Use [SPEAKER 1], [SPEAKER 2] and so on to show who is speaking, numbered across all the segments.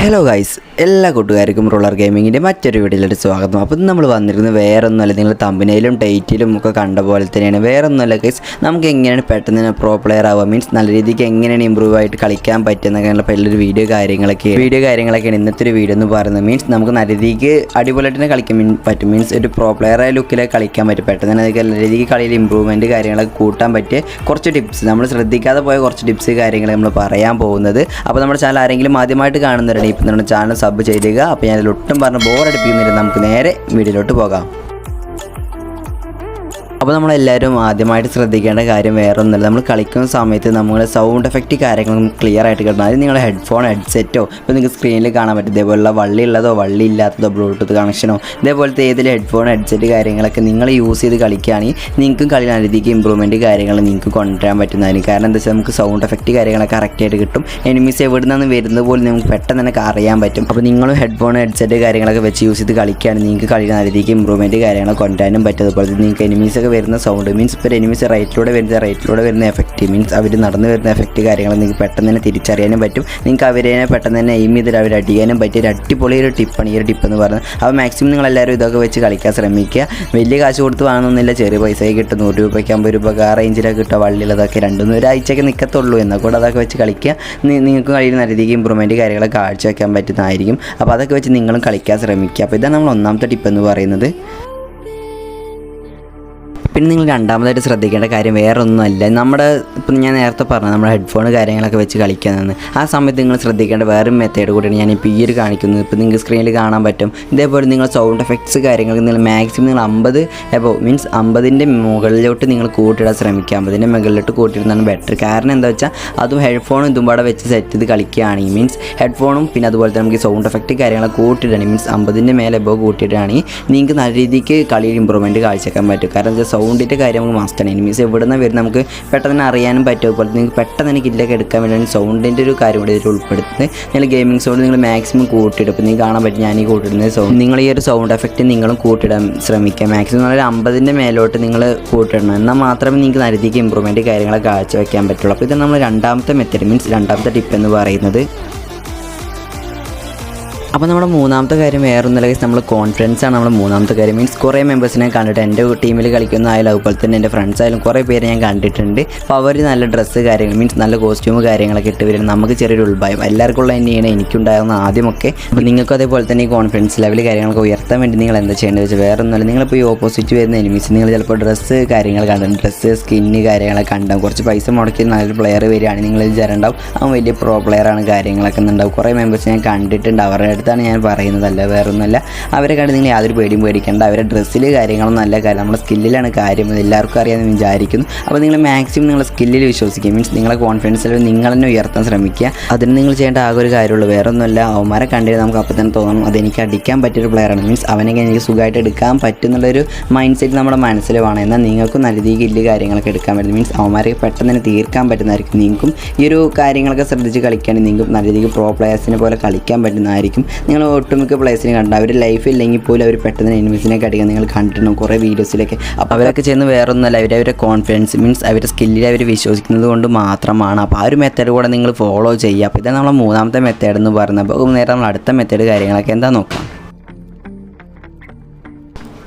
[SPEAKER 1] Hello guys, എല്ലാ കൂട്ടുകാർക്കും roller ഗെയിമിങ്ങിൻ്റെ മറ്റൊരു വീഡിയോയിലേക്ക് സ്വാഗതം. അപ്പോൾ നമ്മൾ വന്നിരുന്നത് വേറൊന്നുമല്ല, നിങ്ങൾ തമ്പനയിലും ടൈറ്റിലും ഒക്കെ കണ്ട പോലെ തന്നെയാണ്. വേറൊന്നുമല്ല ഗൈസ്, നമുക്ക് എങ്ങനെയാണ് പെട്ടെന്ന് പ്രോ പ്ലെയർ ആവുക, മീൻസ് നല്ല രീതിക്ക് എങ്ങനെയാണ് ഇമ്പ്രൂവ് ആയിട്ട് കളിക്കാൻ പറ്റുന്നൊക്കെയുള്ള വലിയൊരു വീഡിയോ കാര്യങ്ങളൊക്കെയാണ് ഇന്നത്തെ ഒരു വീഡിയോ എന്ന് പറയുന്നത്. മീൻസ് നമുക്ക് നല്ല രീതിക്ക് അടിപൊളിയായിട്ട് തന്നെ കളിക്കാൻ പറ്റും. മീൻസ് ഒരു പ്രോ പ്ലെയറായ ലുക്കിലേക്ക് കളിക്കാൻ പറ്റും. പെട്ടെന്ന് തന്നെ നല്ല രീതിക്ക് കളിയിൽ ഇമ്പ്രൂവ്മെൻറ്റ് കാര്യങ്ങളൊക്കെ കൂട്ടാൻ പറ്റിയ കുറച്ച് ടിപ്സ്, നമ്മൾ ശ്രദ്ധിക്കാതെ പോയ കുറച്ച് ടിപ്സ് കാര്യങ്ങൾ നമ്മൾ പറയാൻ പോകുന്നത്. അപ്പോൾ നമ്മുടെ ചാനൽ ആരെങ്കിലും ആദ്യമായിട്ട് കാണുന്നവരാണ് ഇപ്പം നമ്മുടെ ചാനൽ സബ് ചെയ്തേക്കുക. അപ്പോൾ ഞാനതിൽ ഒട്ടും പറഞ്ഞ് ബോറടിപ്പിക്കുന്നില്ല, നമുക്ക് നേരെ വീഡിയോയിലോട്ട് പോകാം. അപ്പോൾ നമ്മളെല്ലാവരും ആദ്യമായിട്ട് ശ്രദ്ധിക്കേണ്ട കാര്യം വേറെ ഒന്നുമില്ല, നമ്മൾ കളിക്കുന്ന സമയത്ത് നമ്മുടെ സൗണ്ട് എഫക്റ്റ് കാര്യങ്ങളും ക്ലിയർ ആയിട്ട് കിട്ടണം. അത് നിങ്ങളുടെ ഹെഡ്ഫോൺ ഹെഡ്സെറ്റോ ഇപ്പോൾ നിങ്ങൾക്ക് സ്ക്രീനിൽ കാണാൻ പറ്റും ഇതേപോലുള്ള വള്ളിയുള്ളതോ വള്ളിയില്ലാത്തതോ ബ്ലൂടൂത്ത് കണക്ഷനോ ഇതേപോലത്തെ ഏതെങ്കിലും ഹെഡ്ഫോൺ ഹെഡ്സെറ്റ് കാര്യങ്ങളൊക്കെ നിങ്ങൾ യൂസ് ചെയ്ത് കളിക്കുകയാണെങ്കിൽ നിങ്ങൾക്കും കളി നല്ല രീതിക്ക് ഇമ്പ്രൂവ്മെൻറ്റ് കാര്യങ്ങൾ നിങ്ങൾക്ക് കൊണ്ടുവരാൻ പറ്റുന്നതിന്. കാരണം എന്താ വെച്ചാൽ നമുക്ക് സൗണ്ട് എഫക്റ്റ് കാര്യങ്ങളൊക്കെ കറക്റ്റായിട്ട് കിട്ടും. എനിമീസ് എവിടെ നിന്ന് വരുന്നത് പോലും നമുക്ക് പെട്ടെന്ന് തന്നെ അറിയാൻ പറ്റും. അപ്പോൾ നിങ്ങളും ഹെഡ്ഫോൺ ഹെഡ്സെറ്റ് കാര്യങ്ങളൊക്കെ വെച്ച് യൂസ് ചെയ്ത് കളിക്കുകയാണെങ്കിൽ നിങ്ങൾക്ക് കളി നല്ല രീതിക്ക് ഇമ്പ്രൂവ്മെൻറ്റ് കാര്യങ്ങൾ കൊണ്ടുവരാനും പറ്റും. അതുപോലെ നിങ്ങൾക്ക് എനിമീസൊക്കെ വരുന്ന സൗണ്ട്, മീൻസ് ഇപ്പോൾ എനിമീസ് റൈറ്റിലൂടെ വരുന്ന എഫക്റ്റ്, മീൻസ് അവർ നടന്നു വരുന്ന എഫക്റ്റ് കാര്യങ്ങൾ നിങ്ങൾക്ക് പെട്ടെന്ന് തന്നെ തിരിച്ചറിയാനും പറ്റും. നിങ്ങൾക്ക് അവരെ പെട്ടെന്ന് തന്നെ എയിം ചെയ്തിട്ട് അവർ അടിക്കാനും പറ്റിയ ഒരു അടിപൊളി ഒരു ടിപ്പാണ് ഈ ഒരു ടിപ്പ് എന്ന് പറയുന്നത്. അപ്പോൾ മാക്സിമം നിങ്ങളെല്ലാവരും ഇതൊക്കെ വെച്ച് കളിക്കാൻ ശ്രമിക്കുക. വലിയ കാശ് കൊടുത്ത് വാങ്ങണമെന്നില്ല, ചെറിയ പൈസയൊക്കെ കിട്ടും. 100 രൂപയ്ക്ക് 50 രൂപ ആ റേഞ്ചിലൊക്കെ കിട്ടുക വള്ളിയുള്ളതൊക്കെ 2-3 ആഴ്ചയൊക്കെ നിൽക്കത്തുള്ളൂ. എന്നാൽ കൂടെ അതൊക്കെ വെച്ച് കളിക്കുക. നിങ്ങൾക്ക് കളിയിൽ നല്ല രീതിക്ക് ഇമ്പ്രൂവ്മെൻറ്റ് കാര്യങ്ങളൊക്കെ കാഴ്ചവെക്കാൻ പറ്റുന്നതായിരിക്കും. അപ്പോൾ അതൊക്കെ വെച്ച് നിങ്ങളും കളിക്കാൻ ശ്രമിക്കുക. അപ്പോൾ ഇതാണ് നമ്മൾ ഒന്നാമത്തെ ടിപ്പ് എന്ന് പറയുന്നത്. പിന്നെ നിങ്ങൾ രണ്ടാമതായിട്ട് ശ്രദ്ധിക്കേണ്ട കാര്യം വേറെ ഒന്നുമല്ല, നമ്മുടെ ഇപ്പം ഞാൻ നേരത്തെ പറഞ്ഞു നമ്മുടെ ഹെഡ്ഫോൺ കാര്യങ്ങളൊക്കെ വെച്ച് കളിക്കാമെന്ന്. ആ സമയത്ത് നിങ്ങൾ ശ്രദ്ധിക്കേണ്ട വേറൊരു മെത്തേഡ് കൂടിയാണ് ഞാനിപ്പോൾ ഈ ഒരു കാണിക്കുന്നത്. ഇപ്പോൾ നിങ്ങൾക്ക് സ്ക്രീനിൽ കാണാൻ പറ്റും. ഇതേപോലെ നിങ്ങൾ സൗണ്ട് എഫക്ട്സ് കാര്യങ്ങൾക്ക് നിങ്ങൾ മാക്സിമം നിങ്ങൾ 50 എബോവ്, മീൻസ് 50ൻ്റെ മുകളിലോട്ട് നിങ്ങൾ കൂട്ടിയിടാൻ ശ്രമിക്കുക. 50ൻ്റെ മുകളിലോട്ട് കൂട്ടിയിടുന്നതാണ് ബെറ്റർ. കാരണം എന്താ വെച്ചാൽ അതും ഹെഡ്ഫോണും ഇതും പാടെ വെച്ച് സെറ്റ് ചെയ്ത് കളിക്കുകയാണെങ്കിൽ, മീൻസ് ഹെഡ്ഫോണും പിന്നെ അതുപോലെ തന്നെ നമുക്ക് സൗണ്ട് എഫക്റ്റ് കാര്യങ്ങളൊക്കെ കൂട്ടിയിടുകയാണെങ്കിൽ, മീൻസ് 50ൻ്റെ മേലെ എബോവ് കൂട്ടിയിടുകയാണെങ്കിൽ നിങ്ങൾക്ക് നല്ല രീതിക്ക് കളിയിൽ ഇമ്പ്രൂവ്മെൻറ്റ് കാഴ്ചവെക്കാൻ പറ്റും. കാരണം എന്താ സൗണ്ടിൻ്റെ കാര്യം നമുക്ക് മസ്റ്റാണ്. എനിമീസ് എവിടെ നിന്ന് വരും നമുക്ക് പെട്ടെന്ന് അറിയാനും പറ്റും. അതുപോലെ നിങ്ങൾക്ക് പെട്ടെന്ന് തന്നെ കില്ലൊക്കെ എടുക്കാൻ വേണ്ടി സൗണ്ടിൻ്റെ ഒരു കാര്യം കൂടി ഇതിൽ ഉൾപ്പെടുത്തുന്നത്. നിങ്ങൾ ഗെയിമിംഗ് സൗണ്ട് നിങ്ങൾ മാക്സിമം കൂട്ടിയിടും. ഇപ്പോൾ നിങ്ങൾക്ക് കാണാൻ പറ്റും ഞാൻ ഈ കൂട്ടിടുന്നത് സൗണ്ട്. നിങ്ങൾ ഈ ഒരു സൗണ്ട് എഫക്റ്റ് നിങ്ങളും കൂട്ടിയിടാൻ ശ്രമിക്കുക. മാക്സിമം ഒരു 50ൻ്റെ മേലോട്ട് നിങ്ങൾ കൂട്ടിയിടണം. എന്നാൽ മാത്രമേ നിങ്ങൾക്ക് നല്ല രീതിക്ക് ഇമ്പ്രൂവ്മെൻറ്റ് കാര്യങ്ങളൊക്കെ കാഴ്ചവെക്കാൻ പറ്റുള്ളൂ. അപ്പോൾ ഇതാണ് നമ്മൾ രണ്ടാമത്തെ മെത്തേഡ്, മീൻസ് രണ്ടാമത്തെ ടിപ്പ് എന്ന് പറയുന്നത്. അപ്പോൾ നമ്മുടെ മൂന്നാമത്തെ കാര്യം വേറെ ഒന്നുമില്ല, നമ്മൾ കോൺഫിഡൻസ് ആണ് നമ്മുടെ മൂന്നാമത്തെ കാര്യം. മീൻസ് കുറേ മെമ്പേഴ്സിനെ കണ്ടിട്ട് എൻ്റെ ടീമിൽ കളിക്കുന്ന ആയാലും അതുപോലെ തന്നെ എൻ്റെ ഫ്രണ്ട്സ് ആയാലും കുറേ പേര് ഞാൻ കണ്ടിട്ടുണ്ട്. അപ്പോൾ അവർ നല്ല ഡ്രസ്സ് കാര്യങ്ങൾ, മീൻസ് നല്ല കോസ്റ്റ്യൂം കാര്യങ്ങളൊക്കെ ഇട്ട് വരുന്നത് നമുക്ക് ചെറിയൊരു ഉൾഭയം എല്ലാവർക്കും ഉള്ള തന്നെയാണ് എനിക്കുണ്ടായിരുന്ന ആദ്യമൊക്കെ. അപ്പോൾ നിങ്ങൾക്കും അതേപോലെ തന്നെ ഈ കോൺഫിഡൻസ് ലെവൽ കാര്യങ്ങളൊക്കെ ഉയർത്താൻ വേണ്ടി നിങ്ങൾ എന്താ ചെയ്യേണ്ടത് വെച്ചാൽ വേറെ ഒന്നുമില്ല, നിങ്ങളിപ്പോൾ ഈ ഓപ്പോസിറ്റ് വരുന്ന എനിമീസ് നിങ്ങൾ ചിലപ്പോൾ ഡ്രസ്സ് കാര്യങ്ങൾ കണ്ടിട്ടുണ്ട്, ഡ്രസ്സ് സ്കിന്ന് കാര്യങ്ങളൊക്കെ കണ്ടാവും. കുറച്ച് പൈസ മുടക്കി നല്ലൊരു പ്ലെയർ വരികയാണെങ്കിൽ നിങ്ങൾ വിചാരണ്ടാവും അവൻ വലിയ പ്രോ പ്ലെയറാണ് കാര്യങ്ങളൊക്കെ ഉണ്ടാവും. കുറേ മെമ്പേഴ്സ് ഞാൻ കണ്ടിട്ടുണ്ട്. അവരുടെ അടുത്താണ് ഞാൻ പറയുന്നതല്ല, വേറെ ഒന്നുമല്ല. അവരെ കണ്ട് നിങ്ങൾ യാതൊരു പേടിയും പേടിക്കേണ്ട. അവരുടെ ഡ്രസ്സിൽ കാര്യങ്ങളൊന്നും നല്ല കാര്യം, നമ്മുടെ സ്കില്ലിലാണ് കാര്യം. അത് എല്ലാവർക്കും അറിയാമെന്ന് വിചാരിക്കുന്നു. അപ്പോൾ നിങ്ങൾ മാക്സിമം നിങ്ങളുടെ സ്കില്ലിൽ വിശ്വസിക്കുക, മീൻസ് നിങ്ങളെ കോൺഫിഡൻസ് ലെവൽ നിങ്ങൾ തന്നെ ഉയർത്താൻ ശ്രമിക്കുക. അതിന് നിങ്ങൾ ചെയ്യേണ്ട ആകെ ഒരു കാര്യമുള്ളൂ, വേറെ ഒന്നുമല്ല. അവന്മാരെ കണ്ടിട്ട് നമുക്ക് അപ്പോൾ തന്നെ തോന്നണം അതെനിക്ക് അടിക്കാൻ പറ്റിയൊരു പ്ലെയറാണ്, മീൻസ് അവനൊക്കെ എനിക്ക് സുഖമായിട്ട് എടുക്കാൻ പറ്റുന്നുള്ളൊരു മൈൻഡ് സെറ്റ് നമ്മുടെ മനസ്സിൽ വേണം. എന്നാൽ നിങ്ങൾക്കും നല്ല രീതിയിൽ കില്ല് കാര്യങ്ങളൊക്കെ എടുക്കാൻ പറ്റും, മീൻസ് അവന്മാരെ പെട്ടെന്ന് തന്നെ തീർക്കാൻ പറ്റുന്നതായിരിക്കും. നിങ്ങൾക്കും ഈ ഒരു കാര്യങ്ങളൊക്കെ ശ്രദ്ധിച്ച് കളിക്കുകയാണെങ്കിൽ നിങ്ങൾക്ക് നല്ല രീതിക്ക് പ്രോ പ്ലെയേഴ്സിനെ പോലെ കളിക്കാൻ പറ്റുന്നതായിരിക്കും. നിങ്ങൾ ഒട്ടുമിക്ക പ്ലേസിനെ കണ്ട അവർ ലൈഫ് ഇല്ലെങ്കിൽ പോലും അവർ പെട്ടെന്ന് എനിമീസിനൊക്കെ അടിക്കാൻ നിങ്ങൾ കണ്ടിട്ടുണ്ടാവും കുറേ വീഡിയോസിലൊക്കെ. അപ്പോൾ അവരൊക്കെ ചെയ്യുന്നത് വേറെ ഒന്നുമല്ല, അവരുടെ കോൺഫിഡൻസ്, മീൻസ് അവരുടെ സ്കില്ലിൽ അവർ വിശ്വസിക്കുന്നത് കൊണ്ട് മാത്രമാണ്. അപ്പോൾ ആ ഒരു മെത്തേഡ് കൂടെ നിങ്ങൾ ഫോളോ ചെയ്യുക. അപ്പോൾ ഇതാണ് നമ്മളെ മൂന്നാമത്തെ മെത്തേഡ് എന്ന് പറയുന്നത്. അപ്പോൾ നേരെ നമ്മൾ അടുത്ത മെത്തേഡ് കാര്യങ്ങളൊക്കെ എന്താ നോക്കാം.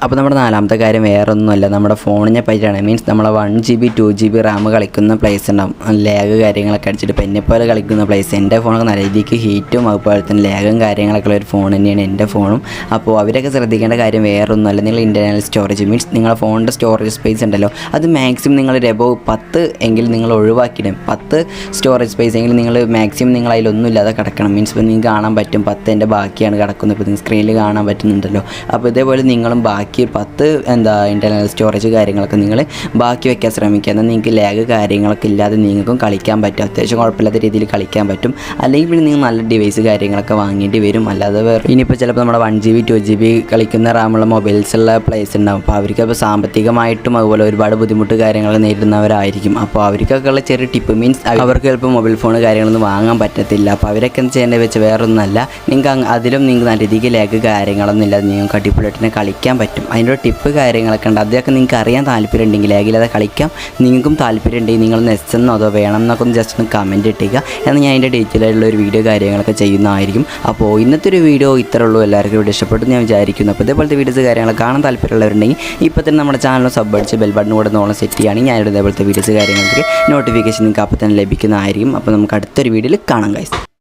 [SPEAKER 1] അപ്പോൾ നമ്മുടെ നാലാമത്തെ കാര്യം വേറെ ഒന്നുമല്ല, നമ്മുടെ ഫോണിനെ പറ്റിയാണ്. മീൻസ് നമ്മളെ 1 GB 2 GB റാം കളിക്കുന്ന പ്ലേസ് ഉണ്ടാവും, ലാഗ് കാര്യങ്ങളൊക്കെ അടിച്ചിട്ട്. ഇപ്പോൾ എന്നെപ്പോലെ കളിക്കുന്ന പ്ലേസ്, എൻ്റെ ഫോണൊക്കെ നല്ല രീതിക്ക് ഹീറ്റും അതുപോലെ തന്നെ ലാഗും കാര്യങ്ങളൊക്കെ ഉള്ള ഒരു ഫോൺ തന്നെയാണ് എൻ്റെ ഫോണും. അപ്പോൾ അവരൊക്കെ ശ്രദ്ധിക്കേണ്ട കാര്യം വേറെ ഒന്നുമല്ല, നിങ്ങൾ ഇൻ്റർണൽ സ്റ്റോറേജ്, മീൻസ് നിങ്ങളുടെ ഫോണിൻ്റെ സ്റ്റോറേജ് സ്പേസ് ഉണ്ടല്ലോ അത് മാക്സിമം നിങ്ങൾ എബോവ് 10 എങ്കിൽ നിങ്ങൾ ഒഴിവാക്കിയിടും. 10 സ്റ്റോറേജ് സ്പേസ് എങ്കിൽ നിങ്ങൾ മാക്സിമം നിങ്ങൾ അതിലൊന്നും ഇല്ലാതെ കിടക്കണം. മീൻസ് ഇപ്പോൾ നിങ്ങൾക്ക് കാണാൻ പറ്റും 10 എൻ്റെ ബാക്കിയാണ് കിടക്കുന്നത്. ഇപ്പോൾ നിങ്ങൾ സ്ക്രീനിൽ കാണാൻ പറ്റുന്നുണ്ടല്ലോ. അപ്പോൾ ഇതേപോലെ നിങ്ങളും ബാക്കി 10 ഇൻ്റർണൽ സ്റ്റോറേജ് കാര്യങ്ങളൊക്കെ നിങ്ങൾ ബാക്കി വയ്ക്കാൻ ശ്രമിക്കുക. എന്നാൽ നിങ്ങൾക്ക് ലാഗ് കാര്യങ്ങളൊക്കെ ഇല്ലാതെ നിങ്ങൾക്കും കളിക്കാൻ പറ്റും, അത്യാവശ്യം കുഴപ്പമില്ലാത്ത രീതിയിൽ കളിക്കാൻ പറ്റും. അല്ലെങ്കിൽ പിന്നെ നിങ്ങൾ നല്ല ഡിവൈസ് കാര്യങ്ങളൊക്കെ വാങ്ങേണ്ടി വരും. അല്ലാതെ വേറെ ഇനിയിപ്പോൾ ചിലപ്പോൾ നമ്മുടെ 1 GB 2 GB കളിക്കുന്ന റാമുള്ള മൊബൈൽസുള്ള പ്ലേസ് ഉണ്ടാവും. അപ്പോൾ അവർക്ക് അപ്പോൾ സാമ്പത്തികമായിട്ടും അതുപോലെ ഒരുപാട് ബുദ്ധിമുട്ട് കാര്യങ്ങളൊക്കെ നേരിടുന്നവരായിരിക്കും. അപ്പോൾ അവർക്കൊക്കെ ഉള്ള ചെറിയ ടിപ്പ്, മീൻസ് അവർക്ക് ചിലപ്പോൾ മൊബൈൽ ഫോൺ കാര്യങ്ങളൊന്നും വാങ്ങാൻ പറ്റത്തില്ല. അപ്പോൾ അവരൊക്കെ എന്ത് ചെയ്യേണ്ടത് വെച്ച് വേറെ ഒന്നല്ല, നിങ്ങൾക്ക് അതിലും നിങ്ങൾക്ക് നല്ല രീതിക്ക് ലാഗ് കാര്യങ്ങളൊന്നും ഇല്ലാതെ നിങ്ങൾക്ക് അടിപൊളിയായിട്ട് കളിക്കാൻ പറ്റും. പറ്റും. അതിൻ്റെ ടിപ്പ് കാര്യങ്ങളൊക്കെ ഉണ്ട്. അതൊക്കെ നിങ്ങൾക്ക് അറിയാൻ താല്പര്യം ഉണ്ടെങ്കിൽ അല്ലെങ്കിൽ അത് കളിക്കാം നിങ്ങൾക്കും താല്പര്യം ഉണ്ടെങ്കിൽ നിങ്ങളൊന്ന് എസ് അതോ വേണം എന്നൊക്കെ ഒന്ന് ജസ്റ്റ് ഒന്ന് കമൻറ്റ് ഇട്ടുക. എന്നാൽ ഞാൻ അതിൻ്റെ ഡീറ്റെയിൽ ആയിട്ടുള്ള ഒരു വീഡിയോ കാര്യങ്ങളൊക്കെ ചെയ്യുന്നതായിരിക്കും. അപ്പോൾ ഇന്നത്തെ ഒരു വീഡിയോ ഇത്രേ ഉള്ളൂ. എല്ലാവർക്കും ഇവിടെ ഇഷ്ടപ്പെട്ടു ഞാൻ വിചാരിക്കുന്നു. അപ്പോൾ ഇതേപോലത്തെ വീഡിയോസ് കാര്യങ്ങളൊക്കെ കാണാൻ താല്പര്യമുള്ളവരുണ്ടെങ്കിൽ ഇപ്പോൾ തന്നെ നമ്മുടെ ചാനൽ സബ് അടിച്ച് ബെൽ ബട്ടൺ കൂടെ നോളം സെറ്റ് ചെയ്യുകയാണെങ്കിൽ ഞാനിവിടെ ഇതേപോലത്തെ വീഡിയോസ് കാര്യങ്ങൾക്ക് നോട്ടിഫിക്കേഷൻ നിങ്ങൾക്ക് അപ്പോൾ തന്നെ ലഭിക്കുന്നതായിരിക്കും. അപ്പോൾ നമുക്ക് അടുത്തൊരു വീഡിയോയിൽ കാണാം ഗൈസ്.